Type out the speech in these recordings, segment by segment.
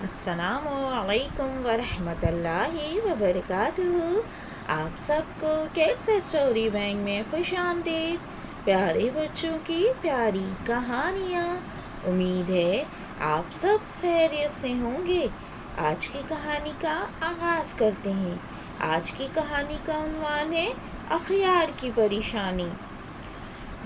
السلام علیکم ورحمۃ اللہ وبرکاتہ۔ آپ سب کو کیسے اسٹوری بینک میں خوش آمدید۔ پیارے بچوں کی پیاری کہانیاں، امید ہے آپ سب خیریت سے ہوں گے۔ آج کی کہانی کا آغاز کرتے ہیں۔ آج کی کہانی کا عنوان ہے اخیار کی پریشانی۔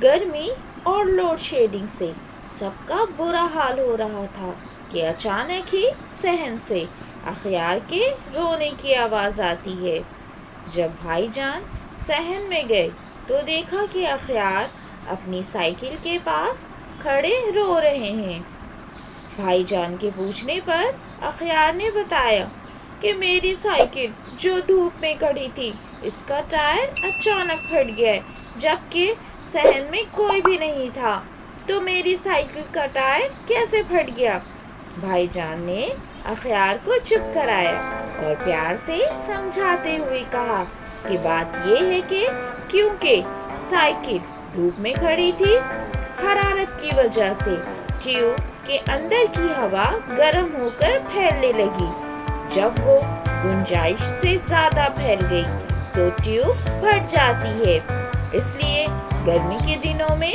گرمی اور لوڈ شیڈنگ سے سب کا برا حال ہو رہا تھا کہ اچانک ہی صحن سے اخیار کے رونے کی آواز آتی ہے۔ جب بھائی جان صحن میں گئے تو دیکھا کہ اخیار اپنی سائیکل کے پاس کھڑے رو رہے ہیں۔ بھائی جان کے پوچھنے پر اخیار نے بتایا کہ میری سائیکل جو دھوپ میں کھڑی تھی، اس کا ٹائر اچانک پھٹ گیا، جبکہ صحن میں کوئی بھی نہیں تھا، تو میری سائیکل کا ٹائر کیسے پھٹ گیا؟ بھائی جان نے اخیار کو چپ کرایا اور پیار سے سمجھاتے ہوئے کہا کہ بات یہ ہے کہ کیونکہ سائیکل دھوپ میں کھڑی تھی، حرارت کی وجہ سے ٹیوب کے اندر کی ہوا گرم ہو کر پھیلنے لگی۔ جب وہ گنجائش سے زیادہ پھیل گئی تو ٹیوب پھٹ جاتی ہے۔ اس لیے گرمی کے دنوں میں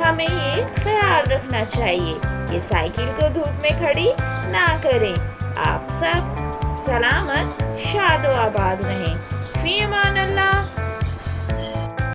ہمیں یہ خیال رکھنا چاہیے کہ سائیکل کو دھوپ میں کھڑی نہ کریں۔ آپ سب سلامت، شاد و آباد رہیں۔ فی امان اللہ۔